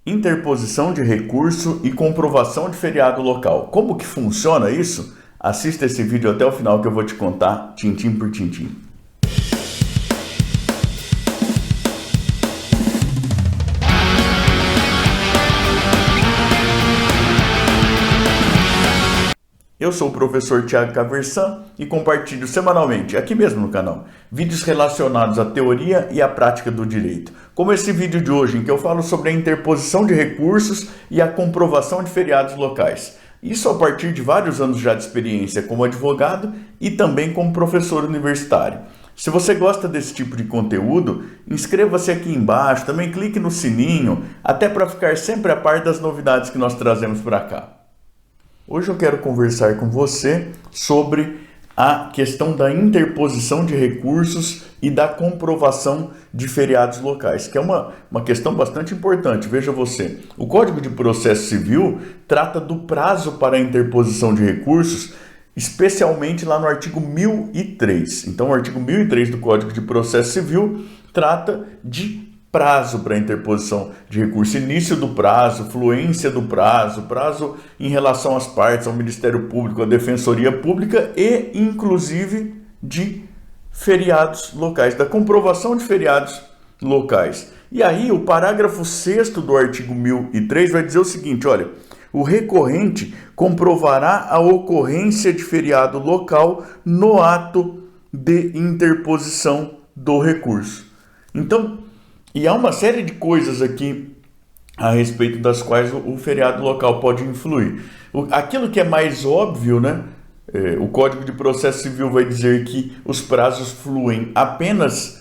Interposição de recurso e comprovação de feriado local. Como que funciona isso? Assista esse vídeo até o final que eu vou te contar, tintim por tintim. Eu sou o professor Thiago Caversan e compartilho semanalmente, aqui mesmo no canal, vídeos relacionados à teoria e à prática do direito. Como esse vídeo de hoje, em que eu falo sobre a interposição de recursos e a comprovação de feriados locais. Isso a partir de vários anos já de experiência como advogado e também como professor universitário. Se você gosta desse tipo de conteúdo, inscreva-se aqui embaixo, também clique no sininho, até para ficar sempre a par das novidades que nós trazemos para cá. Hoje eu quero conversar com você sobre a questão da interposição de recursos e da comprovação de feriados locais, que é uma questão bastante importante. Veja você, o Código de Processo Civil trata do prazo para a interposição de recursos, especialmente lá no artigo 1003. Então, o artigo 1003 do Código de Processo Civil trata de prazo para interposição de recurso, início do prazo, fluência do prazo, prazo em relação às partes, ao Ministério Público, à Defensoria Pública e, inclusive, de feriados locais, da comprovação de feriados locais. E aí, o parágrafo 6º do artigo 1003 vai dizer o seguinte, olha, o recorrente comprovará a ocorrência de feriado local no ato de interposição do recurso. Então, e há uma série de coisas aqui a respeito das quais o feriado local pode influir. Aquilo que é mais óbvio, né? O Código de Processo Civil vai dizer que os prazos fluem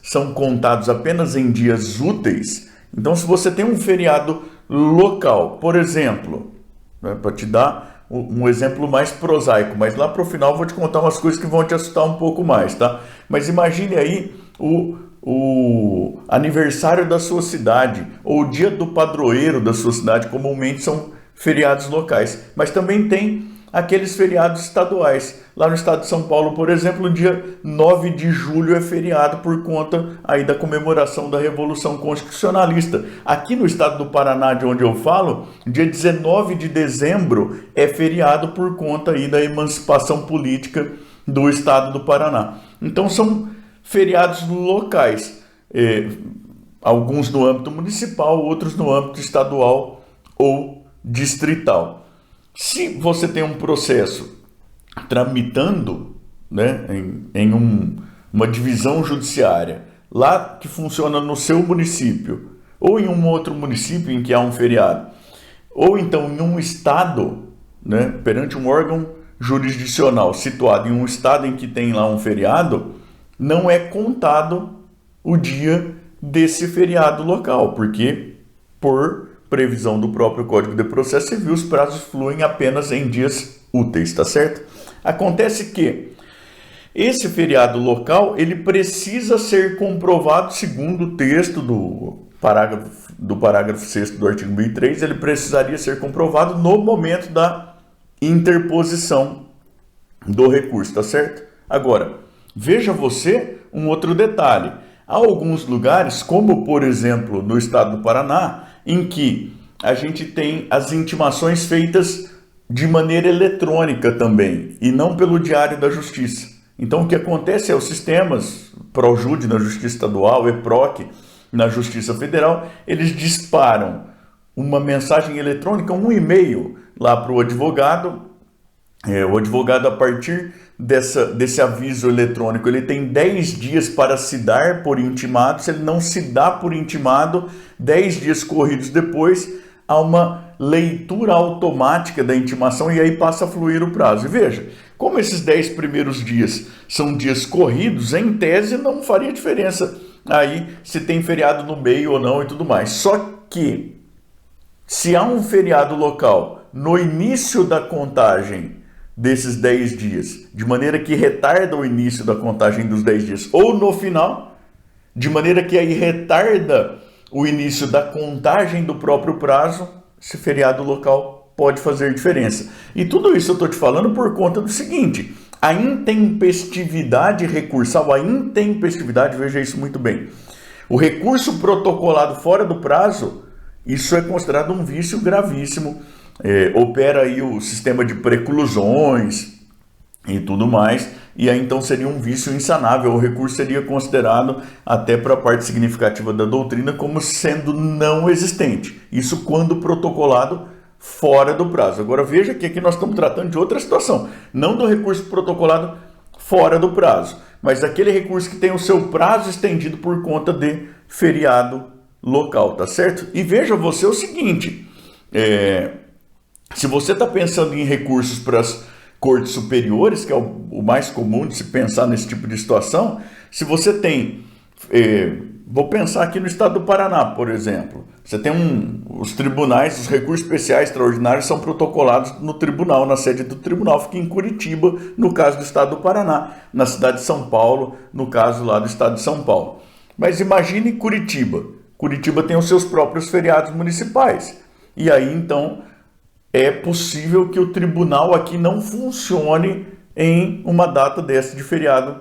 são contados apenas em dias úteis. Então, se você tem um feriado local, por exemplo, né, para te dar um exemplo mais prosaico, mas lá para o final eu vou te contar umas coisas que vão te assustar um pouco mais, tá? Mas imagine aí o aniversário da sua cidade ou o dia do padroeiro da sua cidade, comumente são feriados locais, mas também tem aqueles feriados estaduais. Lá no estado de São Paulo, por exemplo, o dia 9 de julho é feriado por conta aí da comemoração da Revolução Constitucionalista. Aqui no estado do Paraná, de onde eu falo, dia 19 de dezembro é feriado por conta aí da emancipação política do estado do Paraná. Então são feriados locais, alguns no âmbito municipal, outros no âmbito estadual ou distrital. Se você tem um processo tramitando, né, em uma divisão judiciária, lá que funciona no seu município, ou em um outro município em que há um feriado, ou então em um estado, né, perante um órgão jurisdicional situado em um estado em que tem lá um feriado, não é contado o dia desse feriado local, porque, por previsão do próprio Código de Processo Civil, os prazos fluem apenas em dias úteis, tá certo? Acontece que esse feriado local, ele precisa ser comprovado, segundo o texto do parágrafo 6º do artigo 1003, ele precisaria ser comprovado no momento da interposição do recurso, tá certo? Agora, veja você um outro detalhe. Há alguns lugares, como por exemplo no estado do Paraná, em que a gente tem as intimações feitas de maneira eletrônica também, e não pelo Diário da Justiça. Então o que acontece é os sistemas ProJude na Justiça Estadual, EPROC na Justiça Federal, eles disparam uma mensagem eletrônica, um e-mail lá para o advogado. O advogado, a partir desse aviso eletrônico, ele tem 10 dias para se dar por intimado. Se ele não se dá por intimado, 10 dias corridos depois, há uma leitura automática da intimação e aí passa a fluir o prazo. E veja, como esses 10 primeiros dias são dias corridos, em tese não faria diferença aí se tem feriado no meio ou não e tudo mais. Só que, se há um feriado local no início da contagem desses 10 dias, de maneira que retarda o início da contagem dos 10 dias, ou no final, de maneira que aí retarda o início da contagem do próprio prazo, esse feriado local pode fazer diferença. E tudo isso eu estou te falando por conta do seguinte: a intempestividade recursal, veja isso muito bem, o recurso protocolado fora do prazo, isso é considerado um vício gravíssimo. Opera aí o sistema de preclusões e tudo mais, e aí então seria um vício insanável. O recurso seria considerado, até para a parte significativa da doutrina, como sendo não existente. Isso quando protocolado fora do prazo. Agora veja que aqui nós estamos tratando de outra situação, não do recurso protocolado fora do prazo, mas aquele recurso que tem o seu prazo estendido por conta de feriado local, tá certo? E veja você o seguinte, se você está pensando em recursos para as cortes superiores, que é o mais comum de se pensar nesse tipo de situação, se você tem, vou pensar aqui no estado do Paraná, por exemplo, você tem os tribunais, os recursos especiais extraordinários são protocolados no tribunal, na sede do tribunal, fica em Curitiba, no caso do estado do Paraná, na cidade de São Paulo, no caso lá do estado de São Paulo. Mas imagine Curitiba. Curitiba tem os seus próprios feriados municipais. E aí, então, é possível que o tribunal aqui não funcione em uma data dessa de feriado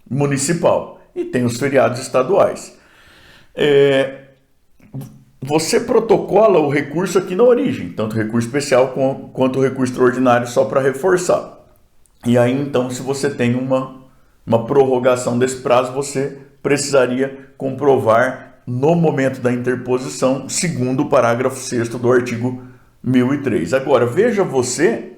municipal. E tem os feriados estaduais. Você protocola o recurso aqui na origem, tanto o recurso especial quanto o recurso extraordinário, só para reforçar. E aí, então, se você tem uma prorrogação desse prazo, você precisaria comprovar no momento da interposição, segundo o parágrafo 6º do artigo 1003. Agora, veja você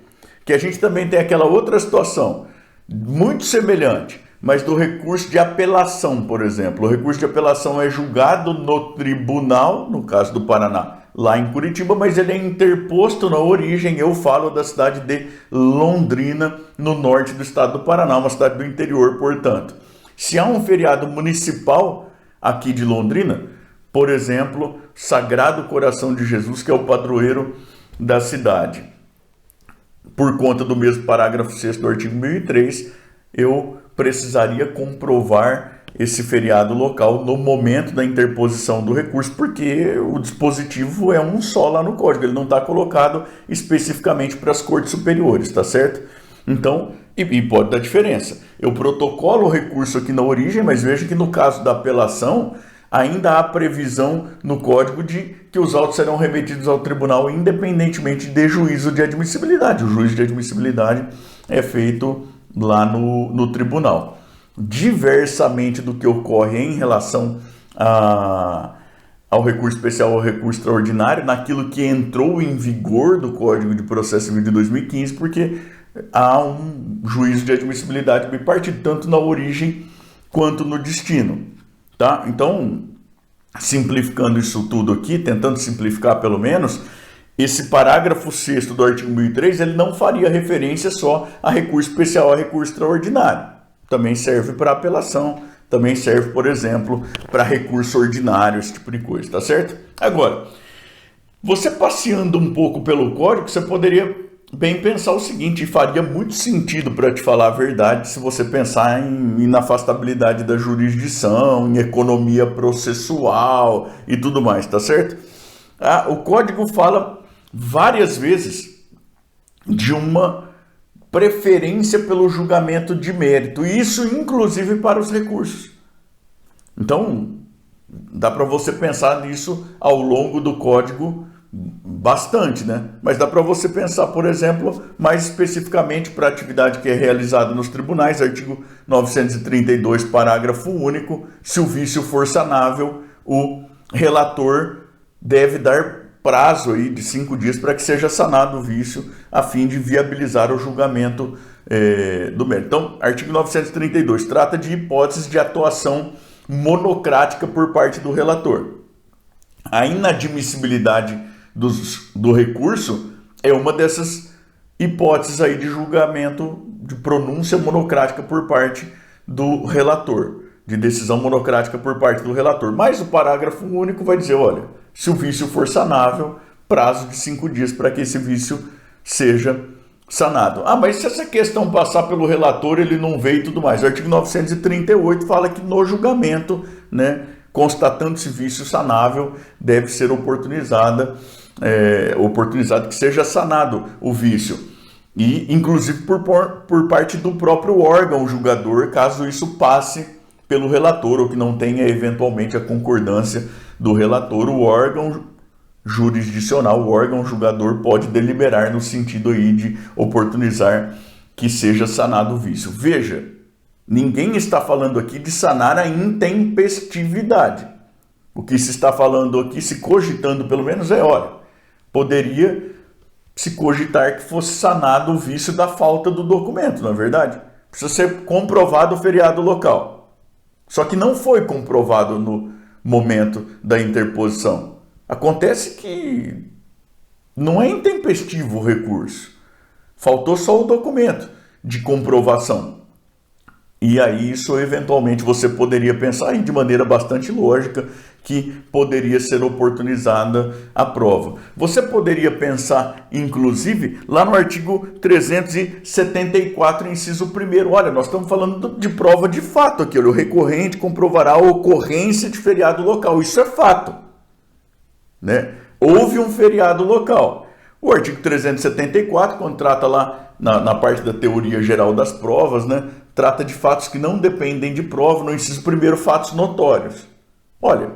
que a gente também tem aquela outra situação, muito semelhante, mas do recurso de apelação, por exemplo. O recurso de apelação é julgado no tribunal, no caso do Paraná, lá em Curitiba, mas ele é interposto na origem, eu falo da cidade de Londrina, no norte do estado do Paraná, uma cidade do interior, portanto. Se há um feriado municipal aqui de Londrina, por exemplo, Sagrado Coração de Jesus, que é o padroeiro da cidade, por conta do mesmo parágrafo 6º do artigo 1003, eu precisaria comprovar esse feriado local no momento da interposição do recurso, porque o dispositivo é um só lá no código, ele não está colocado especificamente para as cortes superiores, tá certo? Então, e pode dar diferença. Eu protocolo o recurso aqui na origem, mas veja que no caso da apelação, ainda há previsão no código de que os autos serão remetidos ao tribunal independentemente de juízo de admissibilidade. O juízo de admissibilidade é feito lá no tribunal. Diversamente do que ocorre em relação ao recurso especial ou recurso extraordinário, naquilo que entrou em vigor do Código de Processo Civil de 2015, porque há um juízo de admissibilidade bipartido, tanto na origem quanto no destino. Tá? Então, simplificando isso tudo aqui, tentando simplificar pelo menos, esse parágrafo 6º do artigo 1003, ele não faria referência só a recurso especial, a recurso extraordinário. Também serve para apelação, também serve, por exemplo, para recurso ordinário, esse tipo de coisa, tá certo? Agora, você passeando um pouco pelo código, você poderia bem pensar o seguinte, e faria muito sentido, para te falar a verdade, se você pensar em inafastabilidade da jurisdição, em economia processual e tudo mais, tá certo? O código fala várias vezes de uma preferência pelo julgamento de mérito, e isso inclusive para os recursos. Então, dá para você pensar nisso ao longo do código bastante, né? Mas dá para você pensar, por exemplo, mais especificamente para a atividade que é realizada nos tribunais, artigo 932, parágrafo único, se o vício for sanável, o relator deve dar prazo aí de 5 dias para que seja sanado o vício, a fim de viabilizar o julgamento do mérito. Então, artigo 932 trata de hipóteses de atuação monocrática por parte do relator. A inadmissibilidade do recurso é uma dessas hipóteses aí de julgamento, de pronúncia monocrática por parte do relator, de decisão monocrática por parte do relator. Mas o parágrafo único vai dizer, olha, se o vício for sanável, prazo de 5 dias para que esse vício seja sanado. Mas se essa questão passar pelo relator, ele não veio e tudo mais. O artigo 938 fala que no julgamento, né, constatando esse vício sanável, deve ser oportunizado que seja sanado o vício. E, inclusive, por parte do próprio órgão julgador, caso isso passe pelo relator, ou que não tenha, eventualmente, a concordância do relator, o órgão jurisdicional, o órgão julgador pode deliberar no sentido aí de oportunizar que seja sanado o vício. Veja, ninguém está falando aqui de sanar a intempestividade. O que se está falando aqui, se cogitando pelo menos, olha, poderia se cogitar que fosse sanado o vício da falta do documento, não é verdade? Precisa ser comprovado o feriado local. Só que não foi comprovado no momento da interposição. Acontece que não é intempestivo o recurso. Faltou só o documento de comprovação. E aí isso eventualmente você poderia pensar de maneira bastante lógica que poderia ser oportunizada a prova. Você poderia pensar, inclusive, lá no artigo 374, inciso 1º. Olha, nós estamos falando de prova de fato aqui. O recorrente comprovará a ocorrência de feriado local. Isso é fato, né? Houve um feriado local. O artigo 374, quando trata lá na parte da teoria geral das provas, né, trata de fatos que não dependem de prova, no inciso 1º, fatos notórios. Olha,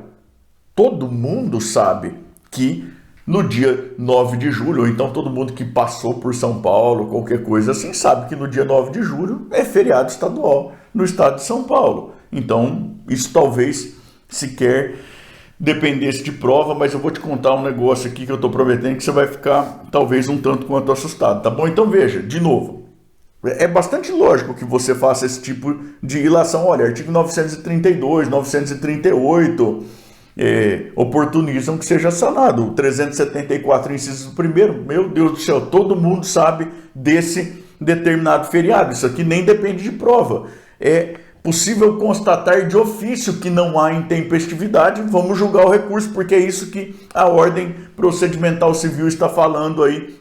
todo mundo sabe que no dia 9 de julho, ou então todo mundo que passou por São Paulo, qualquer coisa assim, sabe que no dia 9 de julho é feriado estadual no estado de São Paulo. Então, isso talvez sequer dependesse de prova, mas eu vou te contar um negócio aqui que eu estou prometendo que você vai ficar talvez um tanto quanto assustado, tá bom? Então veja, de novo, é bastante lógico que você faça esse tipo de ilação. Olha, artigo 932, 938 oportunizam que seja sanado. O 374, inciso 1º, meu Deus do céu, todo mundo sabe desse determinado feriado. Isso aqui nem depende de prova. É possível constatar de ofício que não há intempestividade, vamos julgar o recurso, porque é isso que a ordem procedimental civil está falando aí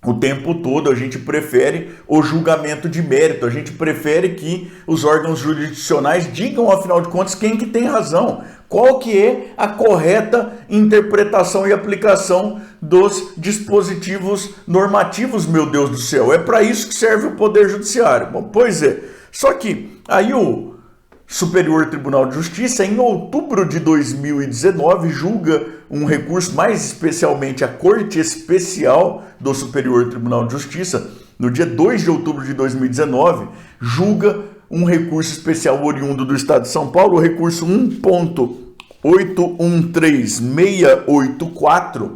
o tempo todo. A gente prefere o julgamento de mérito, a gente prefere que os órgãos jurisdicionais digam, afinal de contas, quem que tem razão, qual que é a correta interpretação e aplicação dos dispositivos normativos, meu Deus do céu. É para isso que serve o Poder Judiciário. Bom, pois é. Só que aí o Superior Tribunal de Justiça, em outubro de 2019, julga um recurso, mais especialmente a Corte Especial do Superior Tribunal de Justiça, no dia 2 de outubro de 2019, julga um recurso especial oriundo do Estado de São Paulo, o recurso 1.813684,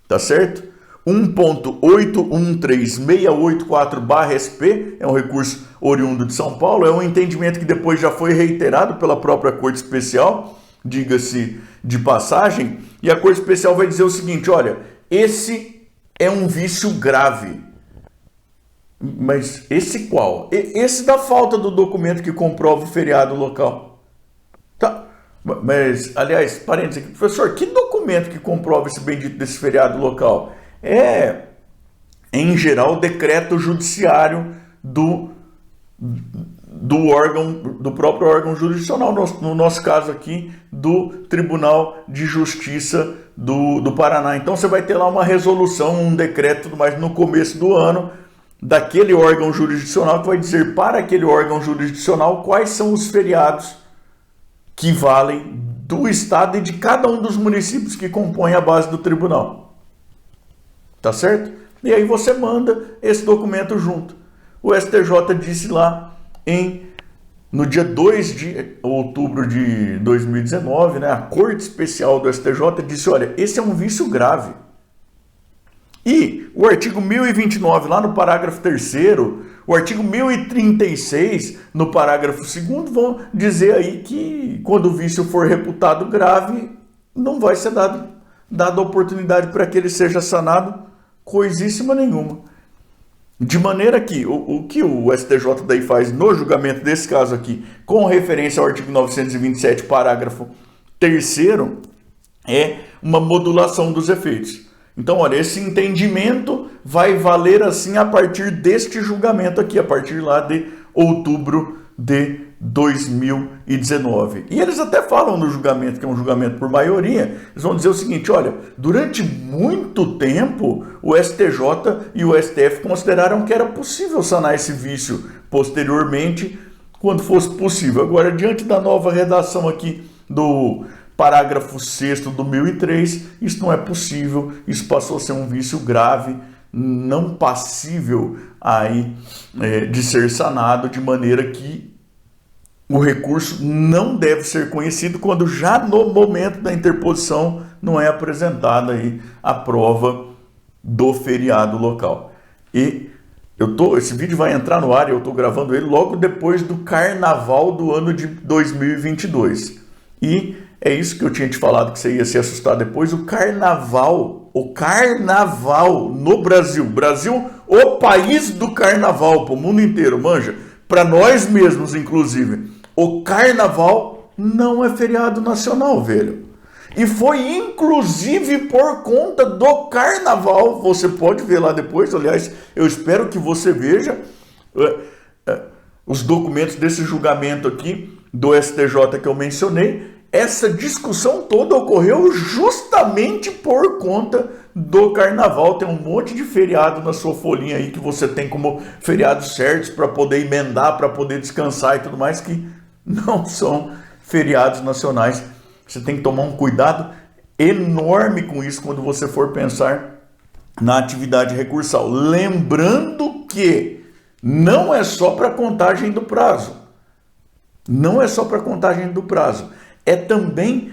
tá certo? 1.813684/SP, é um recurso oriundo de São Paulo, é um entendimento que depois já foi reiterado pela própria Corte Especial, diga-se de passagem, e a Corte Especial vai dizer o seguinte, olha, esse é um vício grave. Mas esse qual? Esse da falta do documento que comprova o feriado local. Tá, mas, aliás, parênteses aqui, professor, que documento que comprova esse bendito desse feriado local? Em geral, o decreto judiciário do próprio órgão jurisdicional, no nosso caso aqui, do Tribunal de Justiça do Paraná. Então você vai ter lá uma resolução, um decreto, tudo mais, no começo do ano, daquele órgão jurisdicional, que vai dizer para aquele órgão jurisdicional quais são os feriados que valem do estado e de cada um dos municípios que compõem a base do tribunal. Tá certo? E aí você manda esse documento junto. O STJ disse lá no dia 2 de outubro de 2019, né, a Corte Especial do STJ disse, olha, esse é um vício grave. E o artigo 1029, lá no parágrafo 3º, o artigo 1036, no parágrafo 2º, vão dizer aí que quando o vício for reputado grave, não vai ser dada oportunidade para que ele seja sanado coisíssima nenhuma. De maneira que o que o STJ daí faz no julgamento desse caso aqui, com referência ao artigo 927, parágrafo 3º, é uma modulação dos efeitos. Então, olha, esse entendimento vai valer assim a partir deste julgamento aqui, a partir lá de outubro de 2019. E eles até falam no julgamento, que é um julgamento por maioria, eles vão dizer o seguinte, olha, durante muito tempo o STJ e o STF consideraram que era possível sanar esse vício posteriormente, quando fosse possível. Agora, diante da nova redação aqui do parágrafo 6º do 1003, isso não é possível, isso passou a ser um vício grave, não passível aí, de ser sanado, de maneira que o recurso não deve ser conhecido quando já no momento da interposição não é apresentada aí a prova do feriado local. E esse vídeo vai entrar no ar e eu estou gravando ele logo depois do carnaval do ano de 2022. E é isso que eu tinha te falado que você ia se assustar depois. O carnaval no Brasil. Brasil, o país do carnaval, para o mundo inteiro, manja. Para nós mesmos, inclusive. O carnaval não é feriado nacional, velho. E foi inclusive por conta do carnaval, você pode ver lá depois, aliás, eu espero que você veja os documentos desse julgamento aqui do STJ que eu mencionei. Essa discussão toda ocorreu justamente por conta do carnaval. Tem um monte de feriado na sua folhinha aí que você tem como feriados certos para poder emendar, para poder descansar e tudo mais, que não são feriados nacionais. Você tem que tomar um cuidado enorme com isso quando você for pensar na atividade recursal. Lembrando que não é só para contagem do prazo. Não é só para contagem do prazo. É também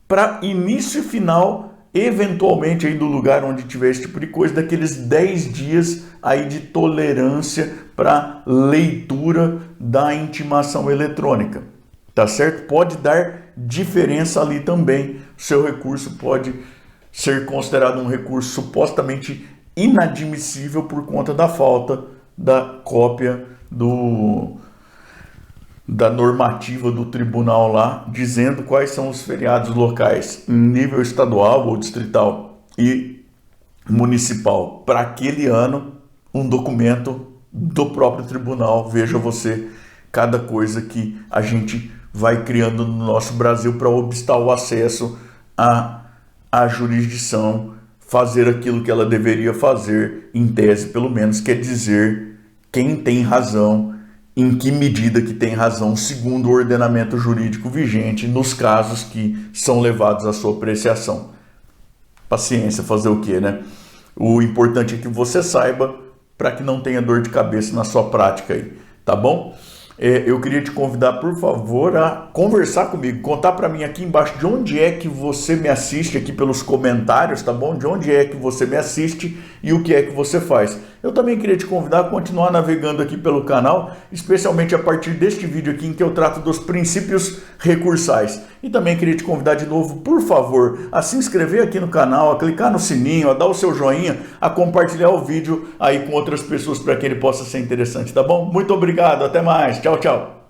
para início e final, eventualmente aí do lugar onde tiver esse tipo de coisa, daqueles 10 dias aí de tolerância para leitura da intimação eletrônica. Tá certo? Pode dar diferença ali também. O seu recurso pode ser considerado um recurso supostamente inadmissível por conta da falta da cópia da normativa do tribunal lá, dizendo quais são os feriados locais em nível estadual ou distrital e municipal para aquele ano, um documento do próprio tribunal. Veja você, cada coisa que a gente vai criando no nosso Brasil para obstar o acesso à jurisdição, fazer aquilo que ela deveria fazer, em tese pelo menos, quer dizer quem tem razão, em que medida que tem razão, segundo o ordenamento jurídico vigente, nos casos que são levados à sua apreciação. Paciência, fazer o quê, né? O importante é que você saiba para que não tenha dor de cabeça na sua prática aí, tá bom? Eu queria te convidar, por favor, a conversar comigo, contar para mim aqui embaixo de onde é que você me assiste aqui pelos comentários, tá bom? De onde é que você me assiste e o que é que você faz. Eu também queria te convidar a continuar navegando aqui pelo canal, especialmente a partir deste vídeo aqui em que eu trato dos princípios recursais. E também queria te convidar de novo, por favor, a se inscrever aqui no canal, a clicar no sininho, a dar o seu joinha, a compartilhar o vídeo aí com outras pessoas para que ele possa ser interessante, tá bom? Muito obrigado, até mais, tchau, tchau.